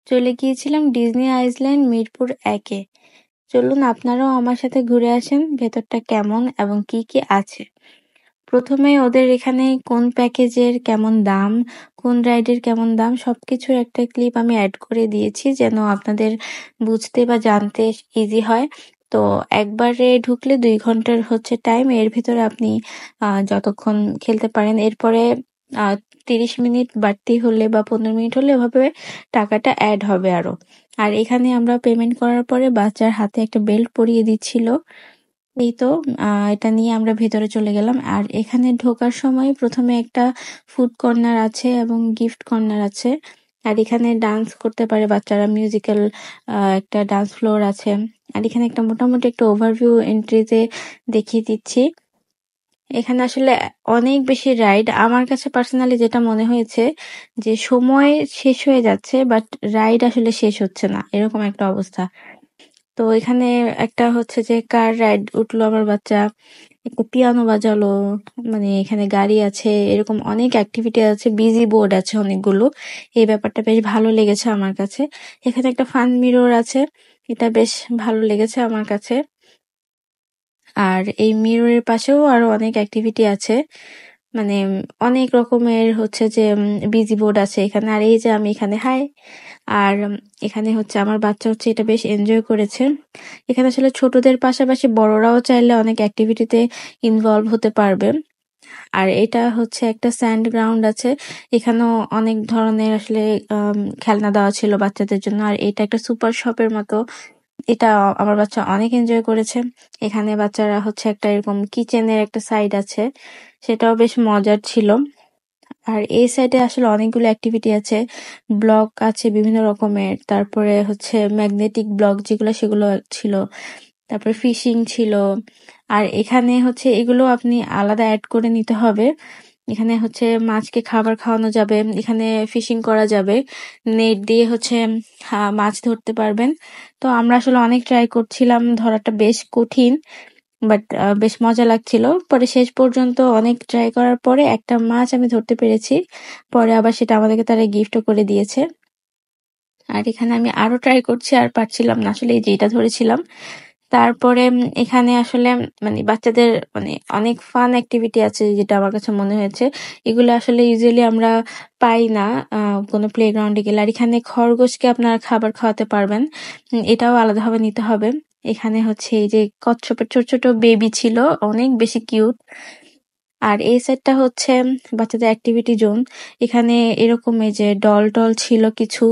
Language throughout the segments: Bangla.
চলে গিয়েছিলাম ডিজনি আইল্যান্ড মিরপুর ১-এ। চলুন আপনারাও আমার সাথে ঘুরে আসেন ভেতরটা কেমন এবং কি কি আছে। প্রথমে ওদের এখানে কোন প্যাকেজের কেমন দাম, কোন রাইডের কেমন দাম সবকিছুর একটা ক্লিপ আমি অ্যাড করে দিয়েছি যেন আপনাদের বুঝতে বা জানতে ইজি হয়। তো একবারে ঢুকলে ২ ঘন্টার হচ্ছে টাইম। এর ভেতরে আপনি যতক্ষণ খেলতে পারেন। এরপরে ৩০ মিনিট বাড়তি হলে বা ১৫ মিনিট হলে এভাবে টাকাটা অ্যাড হবে আরো। আর এখানে আমরা পেমেন্ট করার পরে বাচ্চার হাতে একটা বেল্ট পরিয়ে দিচ্ছিল। এই তো এটা নিয়ে আমরা ভেতরে চলে গেলাম। আর এখানে ঢোকার সময় প্রথমে একটা ফুড কর্নার আছে এবং গিফট কর্নার আছে। আর এখানে ডান্স করতে পারে বাচ্চারা, মিউজিক্যাল একটা ডান্স ফ্লোর আছে। আর এখানে একটা মোটামুটি একটা ওভারভিউ এন্ট্রিতে দেখিয়ে দিচ্ছি। এখানে আসলে অনেক বেশি রাইড। আমার কাছে পার্সোনালি যেটা মনে হয়েছে যে সময় শেষ হয়ে যাচ্ছে বাট রাইড আসলে শেষ হচ্ছে না, এরকম একটা অবস্থা। তো এখানে একটা হচ্ছে যে কার রাইড উঠলো আমার বাচ্চা, একটা পিয়ানো বাজালো, মানে এখানে গাড়ি আছে, এরকম অনেক অ্যাক্টিভিটি আছে, বিজি বোর্ড আছে অনেকগুলো। এই ব্যাপারটা বেশ ভালো লেগেছে আমার কাছে। এখানে একটা ফান মিরর আছে, এটা বেশ ভালো লেগেছে আমার কাছে। আর এই মিররের পাশেও আরো অনেক অ্যাক্টিভিটি আছে, মানে অনেক রকমের হচ্ছে যে বিজি বোর্ড আছে এখানে। আর এই যে আমি এখানে হাই, আর এখানে হচ্ছে আমার বাচ্চা হচ্ছে এটা বেশ এনজয় করেছে। এখানে আসলে ছোটদের পাশাপাশি বড়রাও চাইলে অনেক অ্যাক্টিভিটিতে ইনভলভ হতে পারবে। আর এটা হচ্ছে একটা স্যান্ড গ্রাউন্ড আছে, এখানেও অনেক ধরনের আসলে খেলনা দেওয়া ছিল বাচ্চাদের জন্য। আর এটা একটা সুপার শপের মতো, এটা আমার বাচ্চা অনেক এনজয় করেছে। এখানে বাচ্চারা হচ্ছে একটা এরকম কিচেনের একটা সাইড আছে, সেটাও বেশ মজার ছিল। আর এই সাইডে আসলে অনেকগুলো অ্যাক্টিভিটি আছে, ব্লক আছে বিভিন্ন রকমের, তারপরে হচ্ছে ম্যাগনেটিক ব্লক যেগুলো সেগুলো ছিল, তারপরে ফিশিং ছিল। আর এখানে হচ্ছে এগুলো আপনি আলাদা অ্যাড করে নিতে হবে। এখানে হচ্ছে মাছকে খাবার খাওয়ানো যাবে, এখানে ফিশিং করা যাবে, নেট দিয়ে হচ্ছে মাছ ধরতে পারবেন। তো আমরা আসলে অনেক ট্রাই করছিলাম, ধরাটা বেশ কঠিন বাট বেশ মজা লাগছিল। পরে শেষ পর্যন্ত অনেক ট্রাই করার পরে একটা মাছ আমি ধরতে পেরেছি, পরে আবার সেটা আমাদেরকে তারা গিফটও করে দিয়েছে। আর এখানে আমি আরো ট্রাই করছি আর পারছিলাম না, আসলে এই যে এটা ধরেছিলাম। তারপরে এখানে আসলে মানে বাচ্চাদের মানে অনেক ফান অ্যাক্টিভিটি আছে যেটা আমার কাছে মনে হয়েছে, এগুলো আসলে ইউজুয়ালি আমরা পাই না কোনো প্লেগ্রাউন্ডে গেলে। আর এখানে খরগোশকে আপনারা খাবার খাওয়াতে পারবেন, এটাও আলাদাভাবে নিতে হবে। এখানে হচ্ছে এই যে কচ্ছপের ছোট ছোট বেবি ছিল, অনেক বেশি কিউট। আর এই সেটটা হচ্ছে বাচ্চাদের অ্যাক্টিভিটি জোন। এখানে এরকম এই যে ডল টল ছিল কিছু,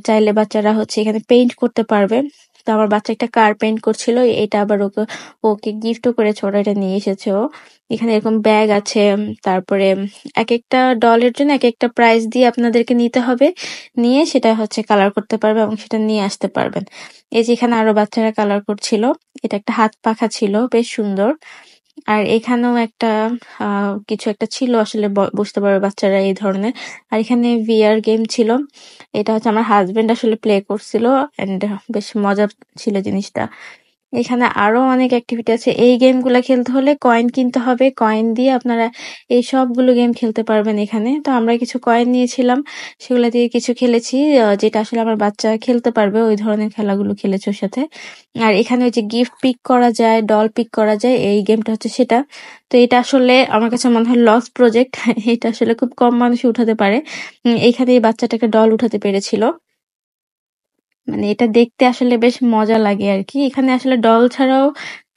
চাইলে বাচ্চারা হচ্ছে এখানে পেইন্ট করতে পারবে। তো আমার বাচ্চা একটা কার পেইন্ট করছিল, এটা আবার ওকে ওকে গিফটও করেছে, ওরা এটা নিয়ে এসেছে ও। এখানে এরকম ব্যাগ আছে, তারপরে এক একটা ডলের জন্য এক একটা প্রাইস দিয়ে আপনাদেরকে নিতে হবে, নিয়ে সেটা হচ্ছে কালার করতে পারবে এবং সেটা নিয়ে আসতে পারবেন। এই যে এখানে আরো বাচ্চারা কালার করছিল, এটা একটা হাত পাখা ছিল, বেশ সুন্দর। আর এখানেও একটা কিছু একটা ছিল আসলে বুঝতে পারবে বাচ্চারা এই ধরনের। আর এখানে VR গেম ছিল, এটা হচ্ছে আমার হাজবেন্ড আসলে প্লে করছিল এন্ড বেশ মজা ছিল জিনিসটা। এখানে আরো অনেক অ্যাক্টিভিটি আছে, এই গেমগুলা খেলতে হলে কয়েন কিনতে হবে, কয়েন দিয়ে আপনারা এই সবগুলো গেম খেলতে পারবেন এখানে। তো আমরা কিছু কয়েন নিয়েছিলাম, সেগুলা দিয়ে কিছু খেলেছি, যেটা আসলে আমার বাচ্চা খেলতে পারবে, ওই ধরনের খেলাগুলো খেলেছে ওর সাথে। আর এখানে ওই যে গিফট পিক করা যায়, ডল পিক করা যায়, এই গেমটা হচ্ছে সেটা। তো এটা আসলে আমার কাছে মনে হয় লস প্রজেক্ট এটা আসলে খুব কম মানুষ উঠাতে পারে। এখানে এই বাচ্চাটাকে ডল উঠাতে পেরেছিল, মানে এটা দেখতে আসলে বেশ মজা লাগে আর কি। এখানে আসলে ডল ছাড়াও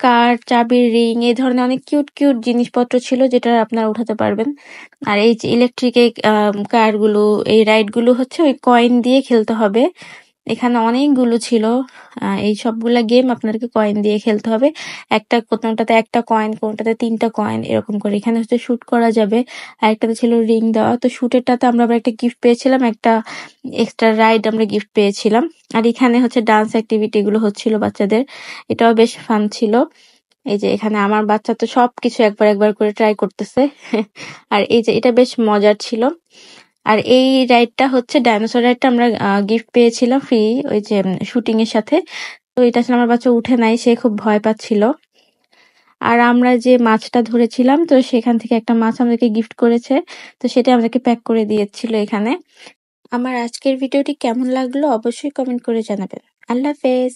কার, চাবির রিং, এই ধরনের অনেক কিউট কিউট জিনিসপত্র ছিল যেটা আপনারা উঠাতে পারবেন। আর এই যে ইলেকট্রিক এই কার গুলো, এই রাইড গুলো হচ্ছে ওই কয়েন দিয়ে খেলতে হবে। এখানে অনেকগুলো ছিল, এই সবগুলা গেম আপনাদেরকে কয়েন দিয়ে খেলতে হবে। একটা কোনোটাতে একটা কয়েন, কোনোটাতে 3টা কয়েন, এরকম করে। এখানে হচ্ছে শুট করা যাবে, আর একটাতে ছিল রিং দেওয়া। তো শুটেরটাতে আমরা আবার একটা গিফট পেয়েছিলাম, একটা এক্সট্রা রাইড আমরা গিফট পেয়েছিলাম। আর এখানে হচ্ছে ডান্স অ্যাক্টিভিটি গুলো হচ্ছিল বাচ্চাদের, এটাও বেশ ফান ছিল। এই যে এখানে আমার বাচ্চা তো সবকিছু একবার একবার করে ট্রাই করতেছে আর এই যে এটা বেশ মজার ছিল। আর এই রাইডটা হচ্ছে ডাইনোসর রাইডটা আমরা গিফট পেয়েছিলাম ফ্রি, ওই যে শুটিং এর সাথে। তো এটা আসলে আমার বাচ্চা উঠে নাই, সে খুব ভয় পাচ্ছিল। আর আমরা যে মাছটা ধরেছিলাম, তো সেখান থেকে একটা মাছ আমাদেরকে গিফট করেছে, তো সেটা আমাদেরকে প্যাক করে দিয়েছিল এখানে। আমার আজকের ভিডিওটি কেমন লাগলো অবশ্যই কমেন্ট করে জানাবেন। আল্লাহ হাফেজ।